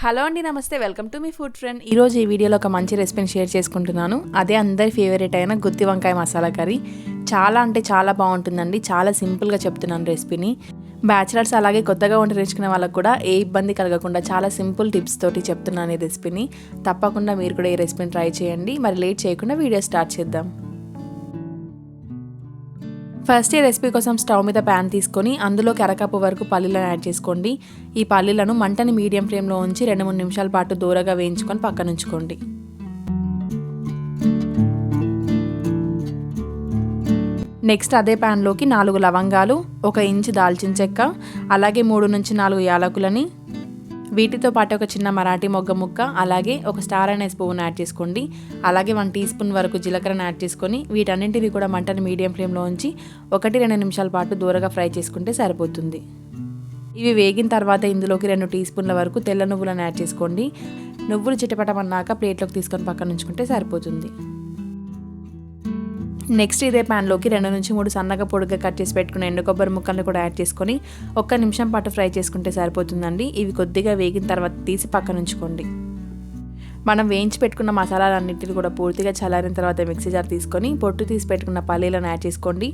Hello అండి, నమస్తే. Welcome to me food friend. ఈరోజు ఈ వీడియోలో ఒక మంచి రెసిపీని షేర్ చేసుకుంటున్నాను. అదే అందరి ఫేవరెట్ అయిన గుత్తి వంకాయ మసాలా కర్రీ. చాలా అంటే చాలా బాగుంటుందండి. చాలా సింపుల్గా చెప్తున్నాను రెసిపీని. బ్యాచిలర్స్ అలాగే కొత్తగా వంట నేర్చుకునే వాళ్ళకు కూడా ఏ ఇబ్బంది కలగకుండా చాలా సింపుల్ టిప్స్ తోటి చెప్తున్నాను ఈ రెసిపీని. తప్పకుండా మీరు కూడా ఈ రెసిపీని ట్రై చేయండి. మరి లేట్ చేయకుండా వీడియో స్టార్ట్ చేద్దాం. ఫస్ట్ ఈ రెసిపీ కోసం స్టవ్ మీద ప్యాన్ తీసుకొని అందులోకి అరకప్పు వరకు పల్లీలను యాడ్ చేసుకోండి. ఈ పల్లీలను మంటని మీడియం ఫ్లేమ్లో ఉంచి 2-3 నిమిషాల పాటు దూరగా వేయించుకొని పక్కన ఉంచుకోండి. నెక్స్ట్ అదే ప్యాన్లోకి 4 లవంగాలు, 1 ఇంచు దాల్చిన చెక్క, అలాగే 3-4 యాలకులని, వీటితో పాటు ఒక చిన్న మరాఠీ మొగ్గ ముక్క, అలాగే ఒక స్టార్ అనైస్ పువ్వును యాడ్ చేసుకోండి. అలాగే 1 టీ స్పూన్ వరకు జీలకర్రను యాడ్ చేసుకొని వీటన్నింటినీ కూడా మంటని మీడియం ఫ్లేమ్లో ఉంచి 1-2 నిమిషాల పాటు దూరగా ఫ్రై చేసుకుంటే సరిపోతుంది. ఇవి వేగిన తర్వాత ఇందులోకి 2 టీ స్పూన్ల వరకు తెల్ల నువ్వులను యాడ్ చేసుకోండి. నువ్వులు చిటపటమన్నాక ప్లేట్లోకి తీసుకొని పక్కన ఉంచుకుంటే సరిపోతుంది. నెక్స్ట్ ఇదే ప్యాన్లోకి 2-3 సన్నగా పొడిగా కట్ చేసి పెట్టుకున్న ఎండు కొబ్బరి ముక్కలను కూడా యాడ్ చేసుకొని 1 నిమిషం పాటు ఫ్రై చేసుకుంటే సరిపోతుందండి. ఇవి కొద్దిగా వేగిన తర్వాత తీసి పక్కన ఉంచుకోండి. మనం వేయించి పెట్టుకున్న మసాలాలన్నింటినీ కూడా పూర్తిగా చల్లారిన తర్వాత మిక్సీ జార్ తీసుకొని పొట్టు తీసి పెట్టుకున్న పల్లీలను యాడ్ చేసుకోండి.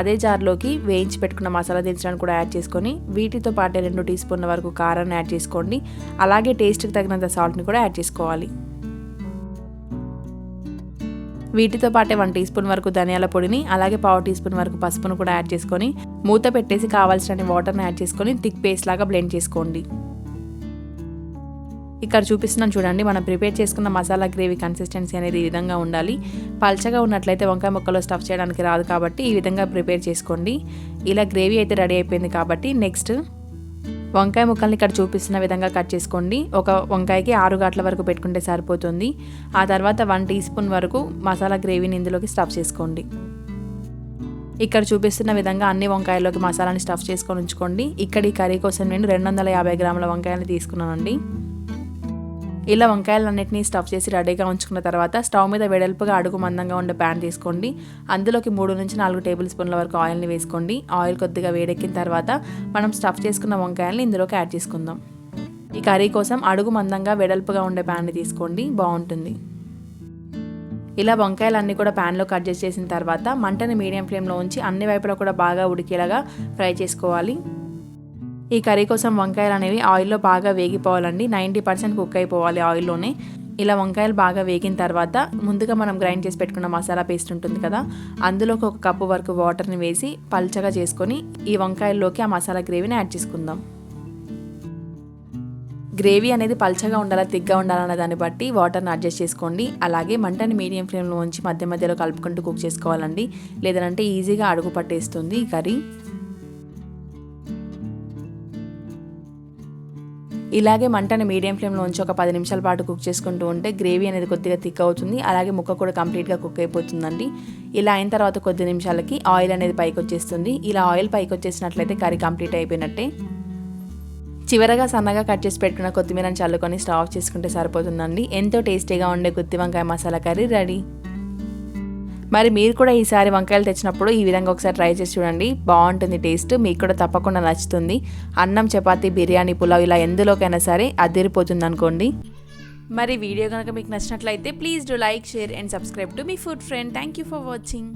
అదే జార్లోకి వేయించి పెట్టుకున్న మసాలా దినుసులను కూడా యాడ్ చేసుకొని వీటితో పాటు 2 టీ స్పూన్ల వరకు కారాన్ని యాడ్ చేసుకోండి. అలాగే టేస్ట్కి తగినంత సాల్ట్ని కూడా యాడ్ చేసుకోవాలి. వీటితో పాటే 1 టీ స్పూన్ వరకు ధనియాల పొడిని, అలాగే 1/2 టీ స్పూన్ వరకు పసుపును కూడా యాడ్ చేసుకొని మూత పెట్టేసి కావాల్సిన వాటర్ని యాడ్ చేసుకొని థిక్ పేస్ట్ లాగా బ్లెండ్ చేసుకోండి. ఇక్కడ చూపిస్తున్నాను చూడండి. మనం ప్రిపేర్ చేసుకున్న మసాలా గ్రేవీ కన్సిస్టెన్సీ అనేది ఈ విధంగా ఉండాలి. పల్చగా ఉన్నట్లయితే వంకాయ ముక్కలో స్టఫ్ చేయడానికి రాదు కాబట్టి ఈ విధంగా ప్రిపేర్ చేసుకోండి. ఇలా గ్రేవీ అయితే రెడీ అయిపోయింది కాబట్టి నెక్స్ట్ వంకాయ ముక్కల్ని ఇక్కడ చూపిస్తున్న విధంగా కట్ చేసుకోండి. ఒక వంకాయకి 6 ఘాట్ల వరకు పెట్టుకుంటే సరిపోతుంది. ఆ తర్వాత 1 టీ స్పూన్ వరకు మసాలా గ్రేవీని ఇందులోకి స్టఫ్ చేసుకోండి. ఇక్కడ చూపిస్తున్న విధంగా అన్ని వంకాయల్లోకి మసాలాని స్టఫ్ చేసుకొని ఉంచుకోండి. ఇక్కడ ఈ కర్రీ కోసం నేను 250 గ్రాముల వంకాయలు తీసుకున్నానండి. ఇలా వంకాయలన్నింటినీ స్టఫ్ చేసి రెడీగా ఉంచుకున్న తర్వాత స్టవ్ మీద వెడల్పుగా అడుగు మందంగా ఉండే ప్యాన్ తీసుకోండి. అందులోకి 3-4 టేబుల్ స్పూన్ల వరకు ఆయిల్ని వేసుకోండి. ఆయిల్ కొద్దిగా వేడెక్కిన తర్వాత మనం స్టఫ్ చేసుకున్న వంకాయల్ని ఇందులోకి యాడ్ చేసుకుందాం. ఈ కర్రీ కోసం అడుగు మందంగా వెడల్పుగా ఉండే ప్యాన్ని తీసుకోండి, బాగుంటుంది. ఇలా వంకాయలన్నీ కూడా ప్యాన్లో కట్ చేసిన తర్వాత మంటని మీడియం ఫ్లేమ్లో ఉంచి అన్ని వైపులా కూడా బాగా ఉడికేలాగా ఫ్రై చేసుకోవాలి. ఈ కర్రీ కోసం వంకాయలు అనేవి ఆయిల్లో బాగా వేగిపోవాలండి. 90% కుక్ అయిపోవాలి ఆయిల్లోనే. ఇలా వంకాయలు బాగా వేగిన తర్వాత ముందుగా మనం గ్రైండ్ చేసి పెట్టుకున్న మసాలా పేస్ట్ ఉంటుంది కదా, అందులోకి 1 కప్పు వరకు వాటర్ని వేసి పల్చగా చేసుకొని ఈ వంకాయల్లోకి ఆ మసాలా గ్రేవీని యాడ్ చేసుకుందాం. గ్రేవీ అనేది పల్చగా ఉండాలా తిగ్గా ఉండాలన్న దాన్ని బట్టి వాటర్ని అడ్జస్ట్ చేసుకోండి. అలాగే మంటని మీడియం ఫ్లేమ్లో ఉంచి మధ్య మధ్యలో కలుపుకుంటూ కుక్ చేసుకోవాలండి. లేదంటే ఈజీగా అడుగు పట్టేస్తుంది ఈ కర్రీ. ఇలాగే మంటని మీడియం ఫ్లేమ్లో ఉంచి ఒక 10 నిమిషాల పాటు కుక్ చేసుకుంటూ ఉంటే గ్రేవీ అనేది కొద్దిగా థిక్ అవుతుంది. అలాగే ముక్క కూడా కంప్లీట్గా కుక్ అయిపోతుందండి. ఇలా అయిన తర్వాత కొద్ది నిమిషాలకి ఆయిల్ అనేది పైకి వచ్చేస్తుంది. ఇలా ఆయిల్ పైకి వచ్చేసినట్లయితే కర్రీ కంప్లీట్ అయిపోయినట్టే. చివరగా సన్నగా కట్ చేసి పెట్టుకున్న కొత్తిమీరని చల్లుకొని స్టవ్ ఆఫ్ చేసుకుంటే సరిపోతుందండి. ఎంతో టేస్టీగా ఉండే గుత్తి వంకాయ మసాలా కర్రీ రెడీ. మరి మీరు కూడా ఈసారి వంకాయలు తెచ్చినప్పుడు ఈ విధంగా ఒకసారి ట్రై చేసి చూడండి, బాగుంటుంది టేస్ట్. మీకు కూడా తప్పకుండా నచ్చుతుంది. అన్నం, చపాతీ, బిర్యానీ, పులావ్ ఇలా ఎందులోకైనా సరే అదిరిపోతుంది అనుకోండి. మరి వీడియో కనుక మీకు నచ్చినట్లయితే please do like, share and subscribe to me food friend. Thank you for watching.